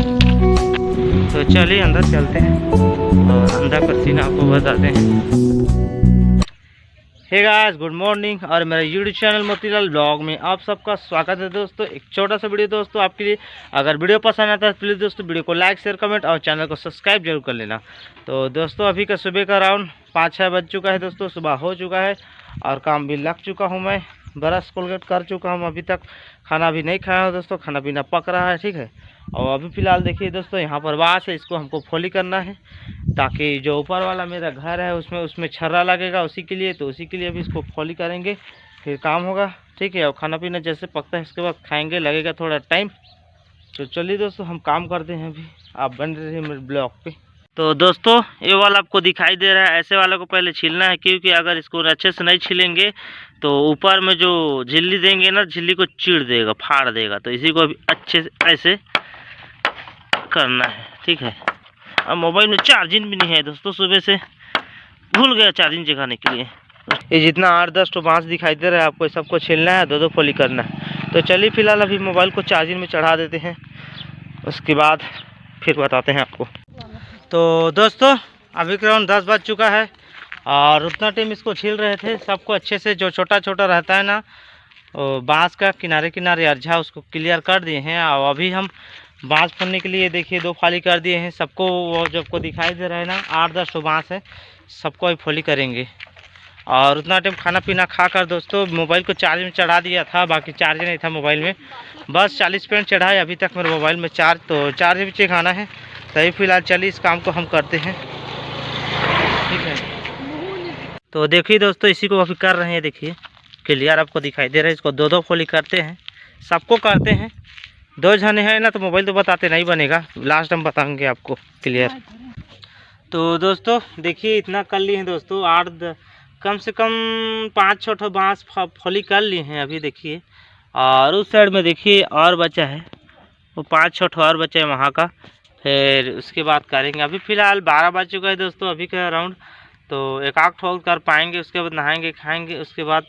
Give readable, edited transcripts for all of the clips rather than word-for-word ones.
तो चलिए अंदर चलते हैं और अंदर का सीन आपको बताते हैं। हे गाइस, गुड मॉर्निंग और मेरे यूट्यूब चैनल मोतीलाल ब्लॉग में आप सबका स्वागत है दोस्तों। एक छोटा सा वीडियो दोस्तों आपके लिए। अगर वीडियो पसंद आता है तो प्लीज़ दोस्तों वीडियो को लाइक शेयर कमेंट और चैनल को सब्सक्राइब जरूर कर लेना। तो दोस्तों अभी का सुबह का अराउंड 5-6 बज चुका है दोस्तों, सुबह हो चुका है और काम भी लग चुका हूँ। मैं ब्रश कोलगेट कर चुका हूँ। अभी तक खाना भी नहीं खाया हूँ दोस्तों, खाना पीना पक रहा है, ठीक है। और अभी फ़िलहाल देखिए दोस्तों, यहाँ पर बाँस है, इसको हमको फोली करना है ताकि जो ऊपर वाला मेरा घर है उसमें छर्रा लगेगा उसी के लिए। तो उसी के लिए अभी इसको फोली करेंगे, फिर काम होगा, ठीक है। और खाना पीना जैसे पकता है इसके बाद खाएंगे, लगेगा थोड़ा टाइम। तो चलिए दोस्तों हम काम करते हैं, अभी आप बन रहे हैं मेरे ब्लॉग पे। तो दोस्तों ये वाला आपको दिखाई दे रहा है, ऐसे वाला को पहले छीलना है, क्योंकि अगर इसको अच्छे से नहीं छीलेंगे तो ऊपर में जो झिल्ली देंगे ना, झिल्ली को चीर देगा, फाड़ देगा। तो इसी को अभी अच्छे से ऐसे करना है, ठीक है। अब मोबाइल में चार्जिंग भी नहीं है दोस्तों, सुबह से भूल गया चार्जिंग जगाने के लिए। ये जितना 8-10 तो बाँस दिखाई दे रहा है आपको, सबको छीलना है, 2-2 फोली करना है। तो चलिए फिलहाल अभी मोबाइल को चार्जिंग में चढ़ा देते हैं, उसके बाद फिर बताते हैं आपको। तो दोस्तों अभी अराउंड 10 बज चुका है और उतना टाइम इसको छील रहे थे। सबको अच्छे से जो छोटा छोटा रहता है ना बाँस का किनारे किनारे अर्झा, उसको क्लियर कर दिए हैं। और अभी हम बाँस फोड़ने के लिए देखिए 2 फाली कर दिए हैं सबको। वो जो आपको दिखाई दे रहा है ना, 8-10 तो बाँस है, सबको अभी फोली करेंगे। और उतना टाइम खाना पीना खा कर दोस्तों मोबाइल को चार्ज में चढ़ा दिया था, बाकी चार्ज नहीं था मोबाइल में, बस 40% चढ़ा है अभी तक मेरे मोबाइल में चार्ज। तो चार्ज भी चेक आना है, तभी फिलहाल चलिए इस काम को हम करते हैं, ठीक है। तो देखिए दोस्तों इसी को अभी कर रहे हैं, देखिए क्लियर आपको दिखाई दे रहा है। इसको 2-2 फोली करते हैं, सबको करते हैं। 2 जने हैं ना तो मोबाइल तो बताते नहीं बनेगा, लास्ट हम बताएंगे आपको क्लियर। तो दोस्तों देखिए इतना कर लिए हैं दोस्तों, 8 कम से कम 5-6 बाँस फोली कर लिए हैं अभी देखिए। और उस साइड में देखिए और बचा है, वो 5-6 और बचा है वहाँ का, फिर उसके बाद करेंगे। अभी फ़िलहाल 12 बज चुका है दोस्तों अभी का अराउंड। तो एक आध ठोक कर पाएंगे, उसके बाद नहाएंगे खाएंगे, उसके बाद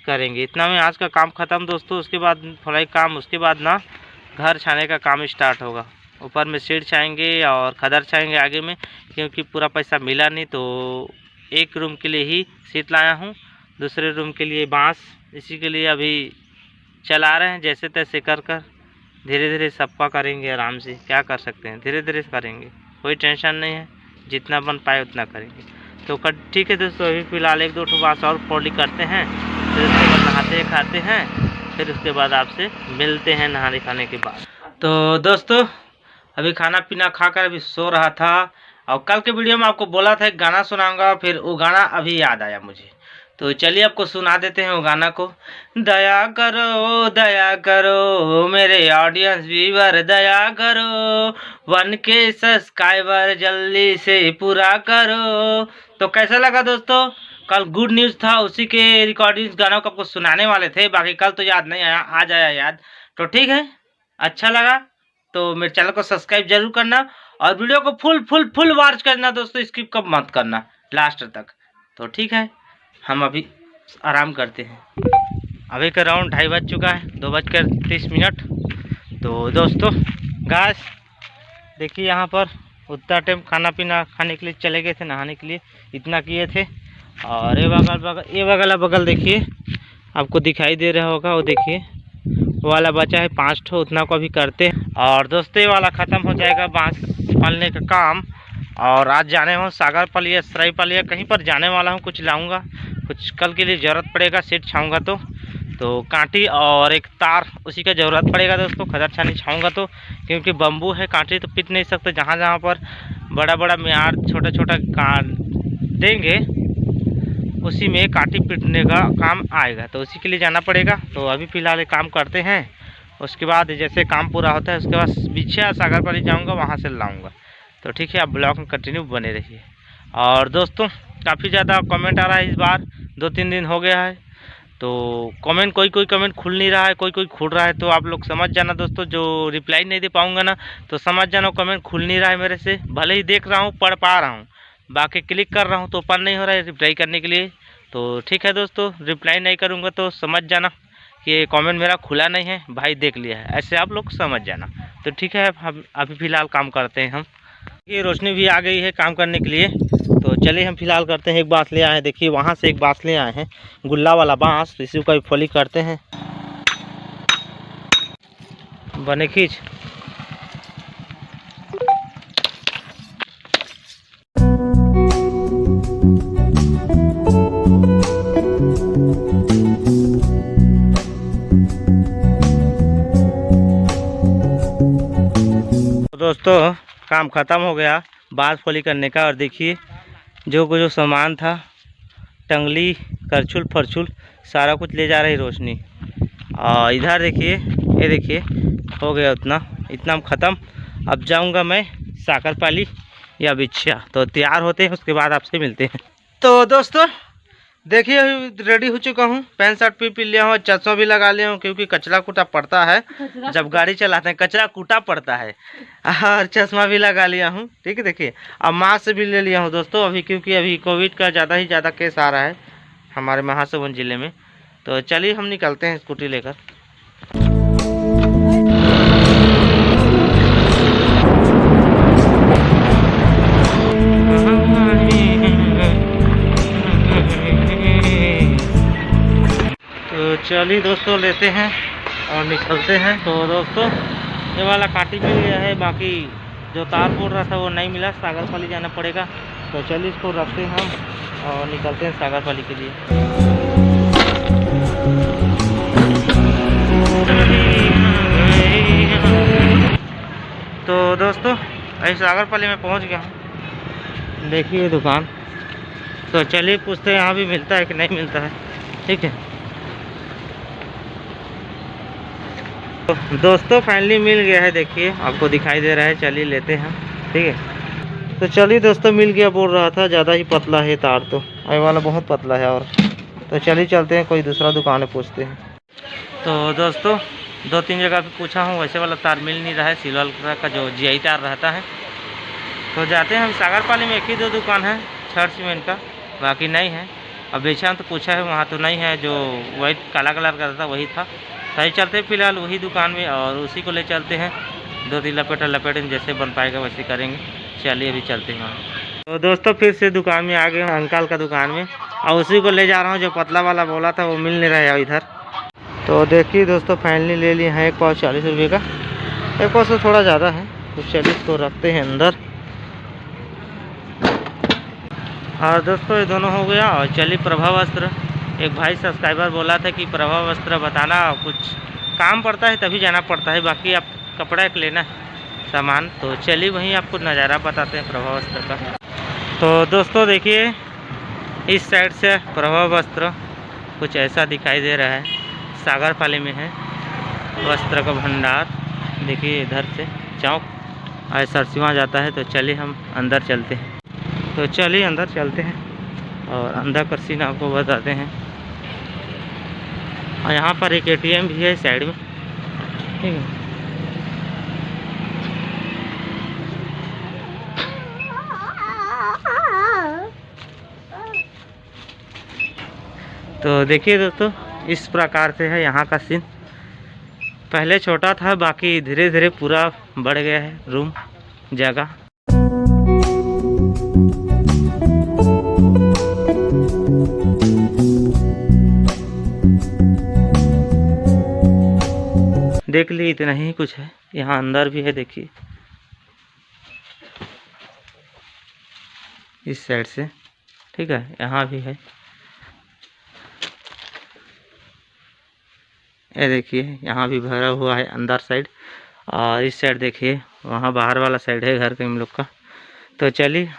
करेंगे। इतना में आज का काम ख़त्म दोस्तों। उसके बाद फ्राई काम, उसके बाद ना घर छाने का काम स्टार्ट होगा। ऊपर में सीट छाएंगे और खदर छाएंगे आगे में, क्योंकि पूरा पैसा मिला नहीं। तो एक रूम के लिए ही सीट लाया हूँ, दूसरे रूम के लिए बाँस, इसी के लिए अभी चला रहे हैं जैसे तैसे कर कर। धीरे धीरे सबका करेंगे आराम से, क्या कर सकते हैं, धीरे धीरे करेंगे, कोई टेंशन नहीं है, जितना बन पाए उतना करेंगे। तो ठीक है दोस्तों, अभी फ़िलहाल 1-2 बाँस और फोली करते हैं, फिर उसके बाद नहाते खाते हैं, फिर उसके बाद आपसे मिलते हैं नहाने खाने के बाद। तो दोस्तों अभी खाना पीना खाकर अभी सो रहा था, और कल के वीडियो में आपको बोला था एक गाना सुनाऊंगा, फिर वो गाना अभी याद आया मुझे। तो चलिए आपको सुना देते हैं वो गाना को। दया करो मेरे ऑडियंस व्यूअर, दया करो 1K सब्सक्राइबर जल्दी से पूरा करो। तो कैसा लगा दोस्तों? कल गुड न्यूज़ था, उसी के रिकॉर्डिंग गानों को आपको सुनाने वाले थे, बाकी कल तो याद नहीं आया, आज आया याद। तो ठीक है, अच्छा लगा तो मेरे चैनल को सब्सक्राइब जरूर करना और वीडियो को फुल वॉच करना दोस्तों, स्किप कब मत करना लास्ट तक। तो ठीक है, हम अभी आराम करते हैं। अभी का अराउंड 2:30 बज चुका है, 2:30। तो दोस्तों गाइस देखिए यहाँ पर उतना टाइम खाना पीना खाने के लिए चले गए थे, नहाने के लिए इतना किए थे। और ये बगल देखिए आपको दिखाई दे रहा होगा, वो देखिए वो वाला बचा है 5 ठो, उतना को भी करते हैं। और दोस्तों ये वाला ख़त्म हो जाएगा बाँस पालने का काम। और आज जाने हूँ सागर पलिया, सराई पलिया, कहीं पर जाने वाला हूँ, कुछ लाऊंगा, कुछ कल के लिए ज़रूरत पड़ेगा, सीट छाऊँगा तो कांटी और एक तार उसी का ज़रूरत पड़ेगा दोस्तों, खदर छानी छाऊँगा तो, क्योंकि बम्बू है, कांटी तो पीट नहीं सकते। जहाँ जहाँ पर बड़ा म्यार छोटा काट देंगे उसी में कांटी पीटने का काम आएगा, तो उसी के लिए जाना पड़ेगा। तो अभी फ़िलहाल एक काम करते हैं, उसके बाद जैसे काम पूरा होता है उसके बाद पीछे सागर पर ही जाऊँगा, वहाँ से लाऊँगा। तो ठीक है, आप ब्लॉग में कंटिन्यू बने रहिए। और दोस्तों काफ़ी ज़्यादा कमेंट आ रहा है इस बार, 2-3 दिन हो गया है, तो कमेंट कोई कमेंट खुल नहीं रहा है, कोई खुल रहा है। तो आप लोग समझ जाना दोस्तों, जो रिप्लाई नहीं दे पाऊँगा ना तो समझ जाना कमेंट खुल नहीं रहा है मेरे से। भले ही देख रहा हूँ, पढ़ पा रहा हूँ, बाकी क्लिक कर रहा हूँ तो ओपन नहीं हो रहा है रिप्लाई करने के लिए। तो ठीक है दोस्तों, रिप्लाई नहीं करूँगा तो समझ जाना कि कमेंट मेरा खुला नहीं है, भाई देख लिया है, ऐसे आप लोग समझ जाना। तो ठीक है, हम अभी फ़िलहाल काम करते हैं हम। ये रोशनी भी आ गई है काम करने के लिए, तो चलिए हम फिलहाल करते हैं। एक बांस ले आए हैं, देखिए वहाँ से एक बांस ले आए हैं, गुल्ला वाला बांस, तो इसी का भी फॉली करते हैं। बने खींच। दोस्तों काम ख़त्म हो गया बांस फॉली करने का, और देखिए जो सामान था, टंगली, करछुल फरछुल, सारा कुछ ले जा रही रोशनी। और इधर देखिए, ये देखिए हो गया इतना हम ख़त्म। अब जाऊंगा मैं साकरपाली या बिछिया, तो तैयार होते हैं, उसके बाद आपसे मिलते हैं। तो दोस्तों देखिए रेडी हो चुका हूँ, पैंट शर्ट भी पी लिया हूँ, चश्मा भी लगा लिया हूँ, क्योंकि कचरा कूटा पड़ता है जब गाड़ी चलाते हैं, कचरा कूटा पड़ता है, और चश्मा भी लगा लिया हूँ। ठीक है, देखिए अब मास्क भी ले लिया हूँ दोस्तों अभी, क्योंकि अभी कोविड का ज़्यादा केस आ रहा है हमारे महासमुंद ज़िले में। तो चलिए हम निकलते हैं स्कूटी लेकर। तो चलिए दोस्तों लेते हैं और निकलते हैं। तो दोस्तों ये वाला काटी मिल गया है, बाकी जो तार बोल रहा था वो नहीं मिला, सागरपाली जाना पड़ेगा। तो चलिए इसको रखते हैं हम और निकलते हैं सागरपाली के लिए। तो दोस्तों अभी सागरपाली में पहुंच गया हूँ, देखिए दुकान। तो चलिए पूछते हैं यहाँ भी मिलता है कि नहीं मिलता है। ठीक है तो दोस्तों फाइनली मिल गया है, देखिए आपको दिखाई दे रहा है, चलिए लेते हैं। ठीक है तो चलिए दोस्तों मिल गया, बोल रहा था ज़्यादा ही पतला है तार, तो ये वाला बहुत पतला है। और तो चलिए चलते हैं, कोई दूसरा दुकान है पूछते हैं। तो दोस्तों 2-3 जगह पे पूछा हूँ, वैसे वाला तार मिल नहीं रहा है, सिल्वर कलर का जो GI तार रहता है। तो जाते हैं हम सागरपाली में, एक ही 2 दुकान है छड़ सीमेंट का, बाकी नहीं है। अब बेचा तो पूछा है, वहाँ तो नहीं है, जो वाइट काला कलर का था वही था। सही चलते फिलहाल वही दुकान में, और उसी को ले चलते हैं। 2-3 लपेट जैसे बन पाएगा वैसे करेंगे। चलिए अभी चलते हैं वहाँ। तो दोस्तों फिर से दुकान में आ गए हैं, अंकल का दुकान में, और उसी को ले जा रहा हूँ। जो पतला वाला बोला था वो मिल नहीं रहा है इधर। तो देखिए दोस्तों फाइनली ले लिए हैं, एक पाव 40 रुपये का, एक पाव से थोड़ा ज़्यादा है। तो चलिए इसको रखते हैं अंदर। और दोस्तों ये दोनों हो गया। और चलिए प्रभा वस्त्र, एक भाई सब्सक्राइबर बोला था कि प्रभा वस्त्र बताना, कुछ काम पड़ता है तभी जाना पड़ता है, बाकी आप कपड़ा एक लेना है सामान। तो चलिए वहीं आपको नज़ारा बताते हैं प्रभा वस्त्र का। तो दोस्तों देखिए इस साइड से प्रभा वस्त्र कुछ ऐसा दिखाई दे रहा है, सागरपाली में है वस्त्र का भंडार। देखिए इधर से चौक और सरसीवा जाता है। तो चलिए हम अंदर चलते हैं। तो चलिए अंदर चलते हैं और अंदर का सीन आपको बताते हैं। और यहाँ पर एक ATM भी है साइड में। ठीक है तो देखिए दोस्तों इस प्रकार से है यहाँ का सीन। पहले छोटा था, बाकी धीरे धीरे पूरा बढ़ गया है रूम जगह। देख ली इतना ही कुछ है, यहाँ अंदर भी है देखिए इस साइड से। ठीक है यहाँ भी है, ये देखिए यहाँ भी भरा हुआ है अंदर साइड। और इस साइड देखिए वहाँ बाहर वाला साइड है घर के हम लोग का। तो चलिए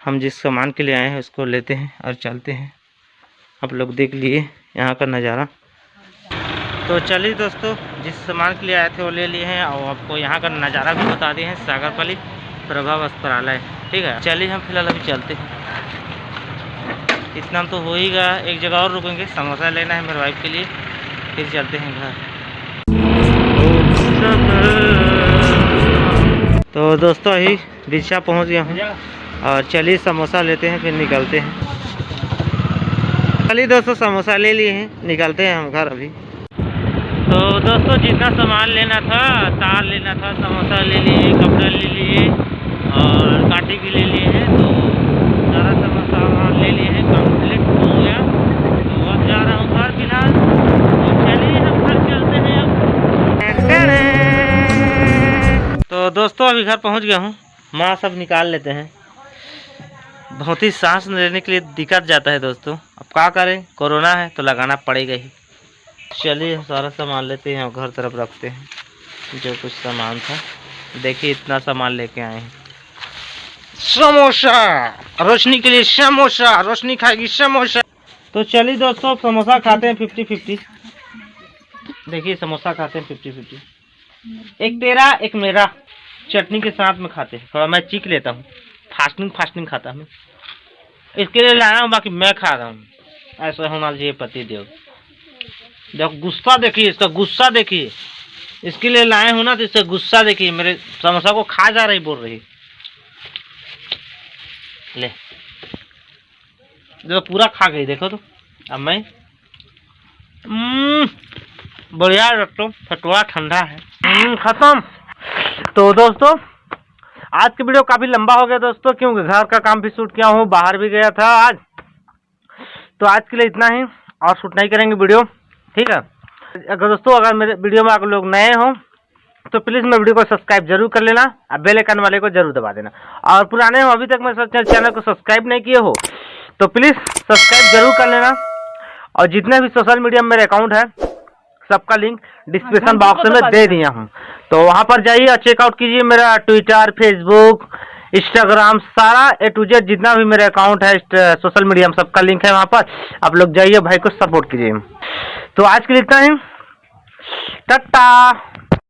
हम जिस सामान के लिए आए हैं उसको लेते हैं और चलते हैं। आप लोग देख लिए यहाँ का नज़ारा। तो चलिए दोस्तों जिस सामान के लिए आए थे वो ले लिए हैं, और आपको यहाँ का नज़ारा भी बता दिए हैं, सागरपाली प्रभा वस्त्रालय। ठीक है चलिए हम फिलहाल अभी चलते हैं। इतना तो हो ही गया, एक जगह और रुकेंगे, समोसा लेना है मेरे वाइफ के लिए, फिर चलते हैं घर। तो दोस्तों अभी बिछा पहुँच गया हूँ, और चलिए समोसा लेते हैं फिर निकलते हैं। चलिए दोस्तों समोसा ले लिए हैं, निकलते हैं हम घर अभी। तो दोस्तों जितना सामान लेना था, तार लेना था, समोसा ले लिए, कपड़ा ले लिए और कांटे भी ले लिए हैं। तो सारा सामान ले लिए हैं, कंप्लीट हो गया। तो अब जा रहा हूँ घर फिलहाल। तो चलिए हम घर चलते हैं अब। तो दोस्तों अभी घर पहुँच गया हूँ। माँ सब निकाल लेते हैं। बहुत ही सांस लेने के लिए दिक्कत जाता है दोस्तों। अब क्या करें, कोरोना है तो लगाना पड़ेगा ही। चलिए सारा सामान लेते हैं और घर तरफ रखते हैं जो कुछ सामान था। देखिए इतना सामान लेके आए हैं। समोसा, रोशनी के लिए समोसा, रोशनी खाएगी समोसा। तो चलिए दोस्तों समोसा खाते हैं 50-50। देखिए समोसा खाते हैं 50-50। एक तेरा एक मेरा, चटनी के साथ में खाते हैं। थोड़ा मैं चीख लेता हूँ, फास्टिंग खाता हूँ। इसके लिए लाया हूँ, बाकी मैं खा रहा हूँ। ऐसा होना चाहिए पति देव। देखो गुस्सा देखिए, इसका गुस्सा देखिए। इसके लिए लाए हूँ ना, तो इसका गुस्सा देखिए। मेरे समोसा को खा जा रही बोल रही। ले देखो पूरा खा गई, देखो तो। अब मैं बढ़िया रखो, फटुआ ठंडा है। खत्म। तो दोस्तों आज की वीडियो काफी लंबा हो गया दोस्तों, क्योंकि घर का काम भी शूट किया हूँ, बाहर भी गया था आज। तो आज के लिए इतना ही, और शूट नहीं करेंगे वीडियो, ठीक है। अगर मेरे वीडियो में आप लोग नए हो तो प्लीज़ मेरे वीडियो को सब्सक्राइब जरूर कर लेना और बेल आइकन वाले को जरूर दबा देना। और पुराने हो, अभी तक मेरे चैनल को सब्सक्राइब नहीं किए हो तो प्लीज़ सब्सक्राइब जरूर कर लेना। और जितने भी सोशल मीडिया में मेरे अकाउंट है सबका लिंक डिस्क्रिप्शन बॉक्स में दे दिया हूँ। तो वहाँ पर जाइए और चेकआउट कीजिए। मेरा ट्विटर, फेसबुक, इंस्टाग्राम, सारा A to Z जितना भी मेरे अकाउंट है सोशल मीडिया में सबका लिंक है। वहाँ पर आप लोग जाइए, भाई को सपोर्ट कीजिए। तो आज के लिए इतना ही, टाटा।